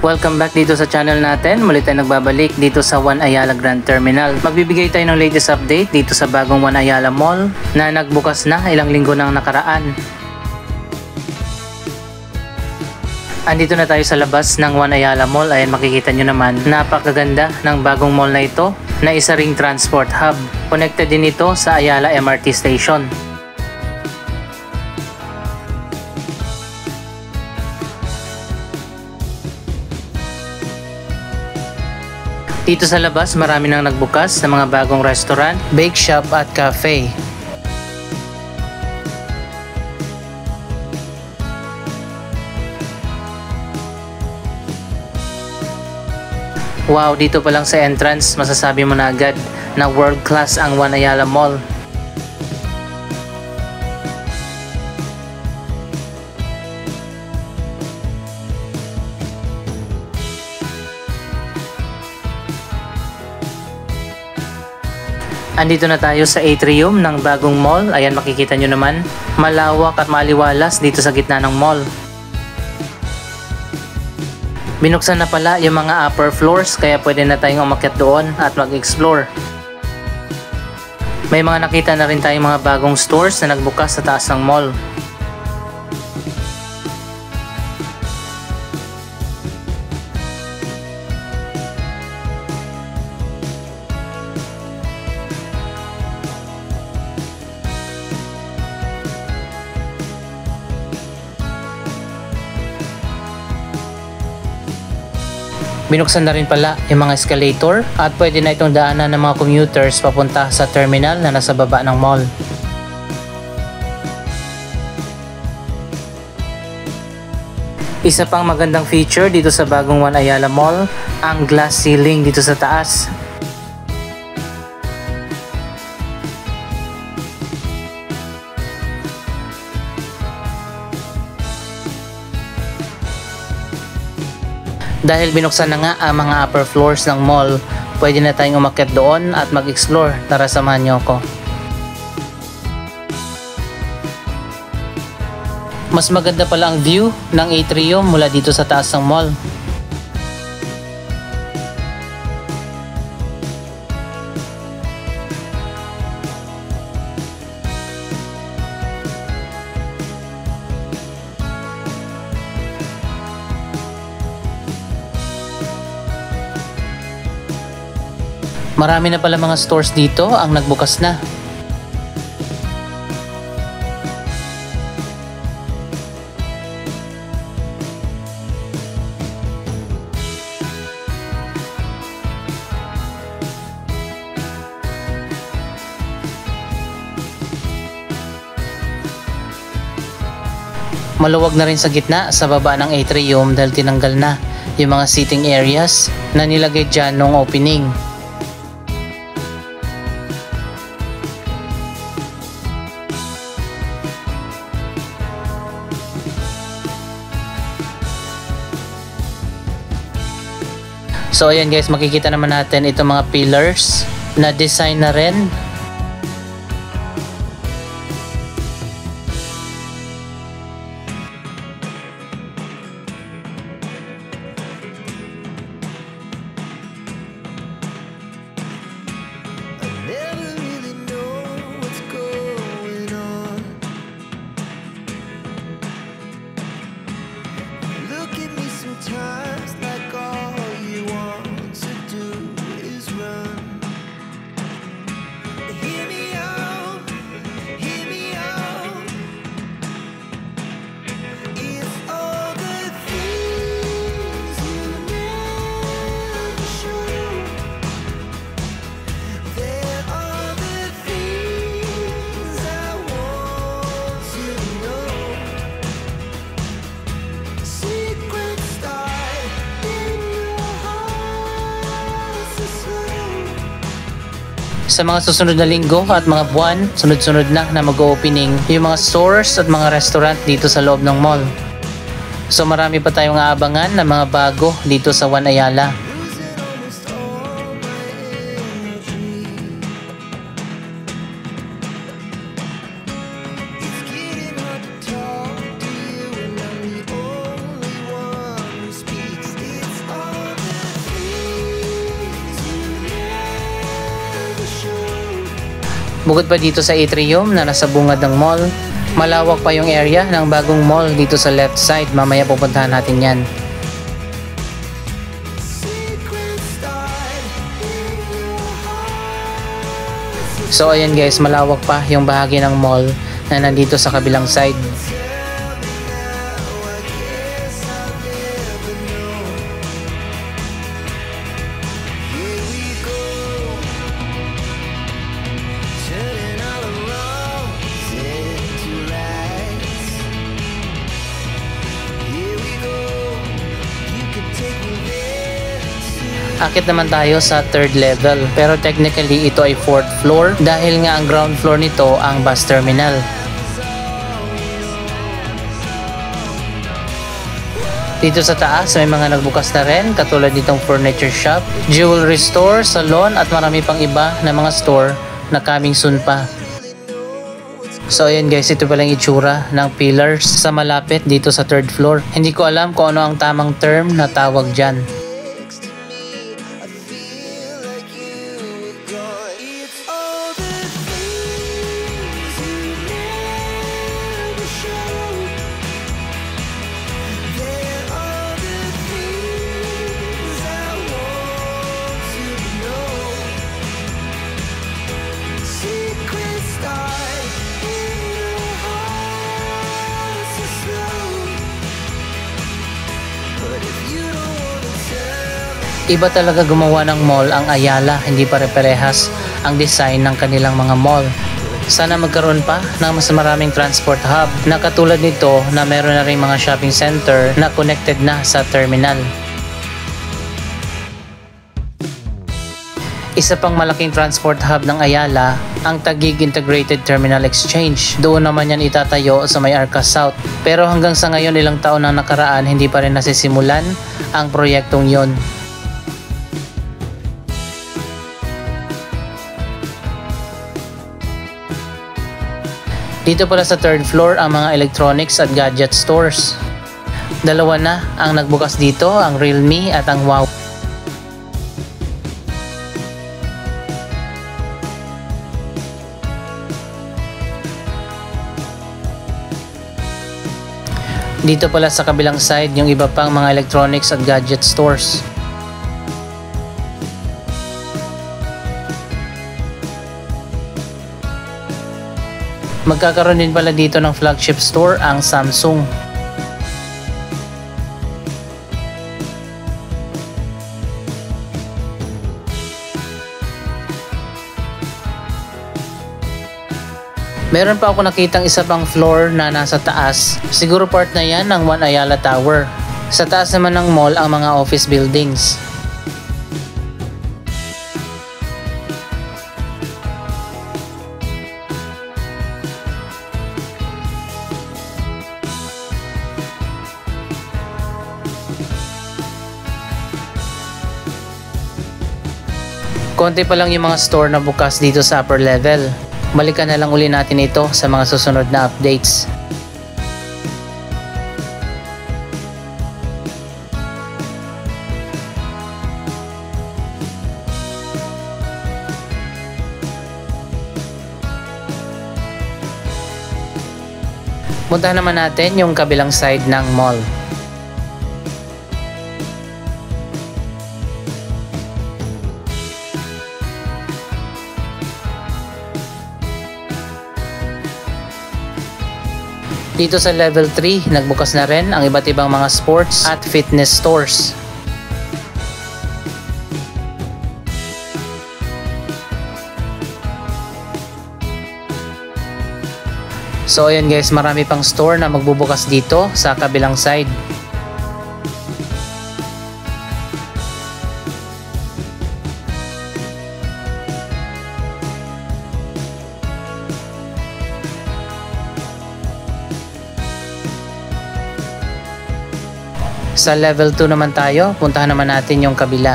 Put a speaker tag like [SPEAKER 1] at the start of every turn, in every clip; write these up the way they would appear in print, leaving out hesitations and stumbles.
[SPEAKER 1] Welcome back dito sa channel natin. Muli tayo nagbabalik dito sa One Ayala Grand Terminal. Magbibigay tayo ng latest update dito sa bagong One Ayala Mall na nagbukas na ilang linggo nang nakaraan. Andito na tayo sa labas ng One Ayala Mall. Ayan, makikita nyo naman, napakaganda ng bagong mall na ito na isa ring transport hub. Connected din ito sa Ayala MRT Station. Dito sa labas, marami nang nagbukas ng mga bagong restaurant, bake shop at cafe. Wow, dito pa lang sa entrance, masasabi mo na agad na world class ang One Ayala Mall. Andito na tayo sa atrium ng bagong mall. Ayan, makikita nyo naman, malawak at maliwalas dito sa gitna ng mall. Binuksan na pala yung mga upper floors, kaya pwede na tayong umakyat doon at mag-explore. May mga nakita na rin tayong mga bagong stores na nagbukas sa taas ng mall. Binuksan na rin pala yung mga escalator at pwede na itong daanan ng mga commuters papunta sa terminal na nasa baba ng mall. Isa pang magandang feature dito sa bagong One Ayala Mall, ang glass ceiling dito sa taas. Dahil binuksan na nga ang mga upper floors ng mall, pwede na tayong umakyat doon at mag-explore. Tara, samahan niyo ako. Mas maganda pala ang view ng atrium mula dito sa taas ng mall. Marami na pala mga stores dito ang nagbukas na. Maluwag na rin sa gitna sa baba ng atrium dahil tinanggal na yung mga seating areas na nilagay dyan nung opening. So ayan guys, makikita naman natin itong mga pillars na design na rin. Sa mga susunod na linggo at mga buwan, sunod-sunod na mag-opening yung mga stores at mga restaurant dito sa loob ng mall. So marami pa tayong aabangan na mga bago dito sa One Ayala. Bukod pa dito sa atrium na nasa bungad ng mall, malawak pa yung area ng bagong mall dito sa left side. Mamaya pupuntahan natin yan. So ayan guys, malawak pa yung bahagi ng mall na nandito sa kabilang side. Akit naman tayo sa 3rd level, pero technically ito ay 4th floor dahil nga ang ground floor nito ang bus terminal. Dito sa taas may mga nagbukas na rin katulad nitong furniture shop, jewelry store, salon at marami pang iba na mga store na coming soon pa. So ayan guys, ito palang itsura ng pillars sa malapit dito sa 3rd floor. Hindi ko alam kung ano ang tamang term na tawag dyan. Iba talaga gumawa ng mall ang Ayala, hindi pare-parehas ang design ng kanilang mga mall. Sana magkaroon pa ng mas maraming transport hub na katulad nito na meron na rin mga shopping center na connected na sa terminal. Isa pang malaking transport hub ng Ayala ang Taguig Integrated Terminal Exchange. Doon naman yan itatayo sa may Arca South. Pero hanggang sa ngayon ilang taon na nakaraan hindi pa rin nasisimulan ang proyektong yon. Dito pala sa 3rd floor ang mga electronics at gadget stores. Dalawa na ang nagbukas dito, ang Realme at ang Wow. Dito pala sa kabilang side yung iba pang mga electronics at gadget stores. Magkakaroon din pala dito ng flagship store ang Samsung. Meron pa ako nakitang isa pang floor na nasa taas. Siguro part na yan ng One Ayala Tower. Sa taas naman ng mall ang mga office buildings. Konti pa lang yung mga store na bukas dito sa upper level. Balikan na lang uli natin ito sa mga susunod na updates. Puntahan naman natin yung kabilang side ng mall. Dito sa level 3, nagbukas na rin ang iba't ibang mga sports at fitness stores. So ayan guys, marami pang store na magbubukas dito sa kabilang side. Sa level 2 naman tayo, puntahan naman natin yung kabila.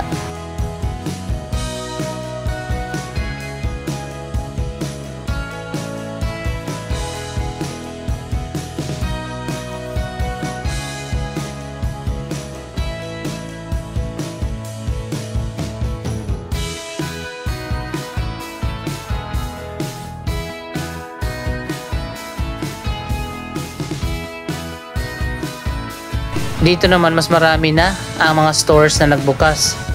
[SPEAKER 1] Dito naman mas marami na ang mga stores na nagbukas.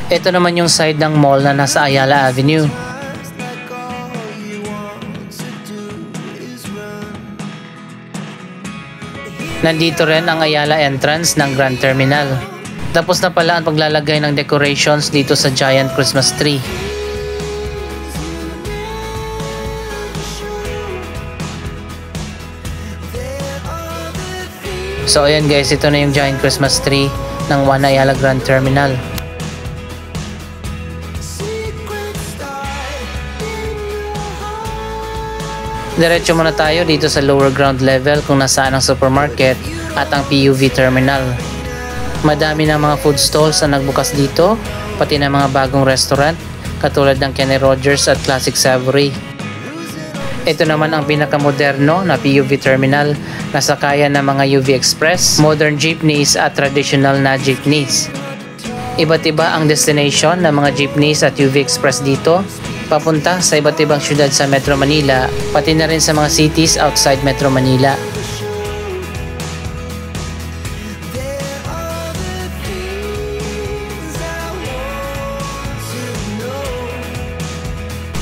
[SPEAKER 1] Ito naman yung side ng mall na nasa Ayala Avenue. Nandito rin ang Ayala entrance ng Grand Terminal. Tapos na pala ang paglalagay ng decorations dito sa giant Christmas tree. So ayan guys, ito na yung giant Christmas tree ng One Ayala Grand Terminal. Diretso muna tayo dito sa lower ground level kung nasaan ang supermarket at ang PUV terminal. Madami ng mga food stalls na nagbukas dito, pati na mga bagong restaurant katulad ng Kenny Rogers at Classic Savory. Ito naman ang pinakamoderno na PUV terminal na sakayan ng mga UV Express, modern jeepneys at traditional na jeepneys. Iba't iba ang destination ng mga jeepneys at UV Express dito, papunta sa iba't ibang syudad sa Metro Manila, pati na rin sa mga cities outside Metro Manila.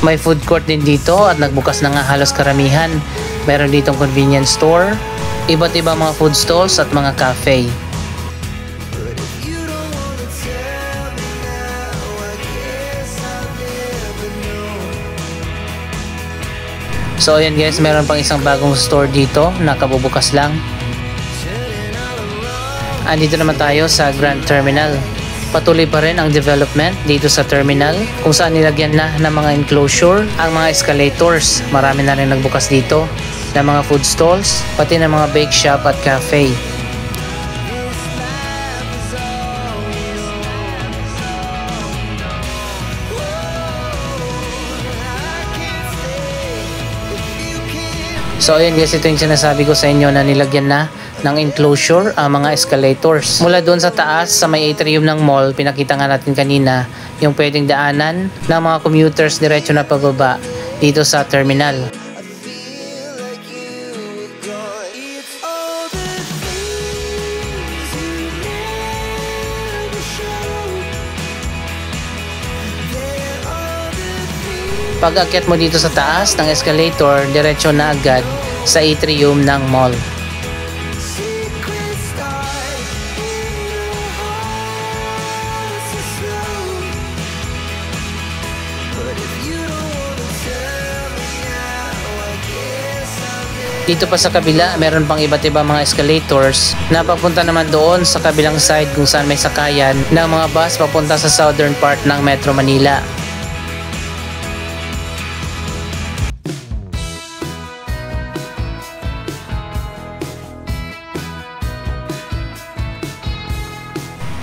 [SPEAKER 1] May food court din dito at nagbukas na nga halos karamihan. Meron ditong convenience store, iba't ibang mga food stalls at mga cafe. So ayan guys, meron pang isang bagong store dito na kabubukas lang. Andito naman tayo sa Grand Terminal. Patuloy pa rin ang development dito sa terminal kung saan nilagyan na ng mga enclosure ang mga escalators. Marami na rin nagbukas dito ng mga food stalls, pati ng mga bake shop at cafe. So ayun guys, ito yung sinasabi ko sa inyo na nilagyan na ng enclosure ang mga escalators. Mula doon sa taas sa may atrium ng mall, pinakita nga natin kanina yung pwedeng daanan ng mga commuters diretso na pababa dito sa terminal. Pag-akyat mo dito sa taas ng escalator, diretso na agad sa atrium ng mall. Dito pa sa kabila, meron pang iba't ibang mga escalators na papunta naman doon sa kabilang side kung saan may sakayan ng mga bus papunta sa southern part ng Metro Manila.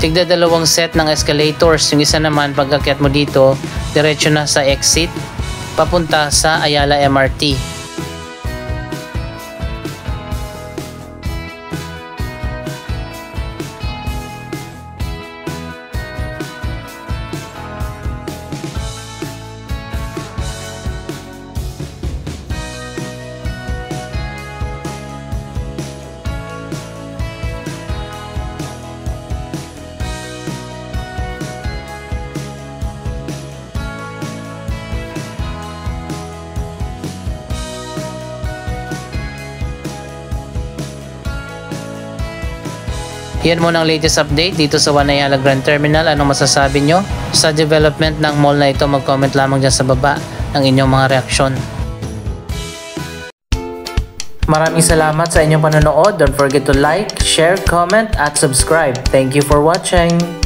[SPEAKER 1] Tigda dalawang set ng escalators. Yung isa naman pag-akyat mo dito, diretso na sa exit papunta sa Ayala MRT. Yan muna ang latest update dito sa One Ayala Grand Terminal. Anong masasabi nyo sa development ng mall na ito? Mag-comment lamang dyan sa baba ng inyong mga reaksyon. Maraming salamat sa inyong panonood. Don't forget to like, share, comment at subscribe. Thank you for watching.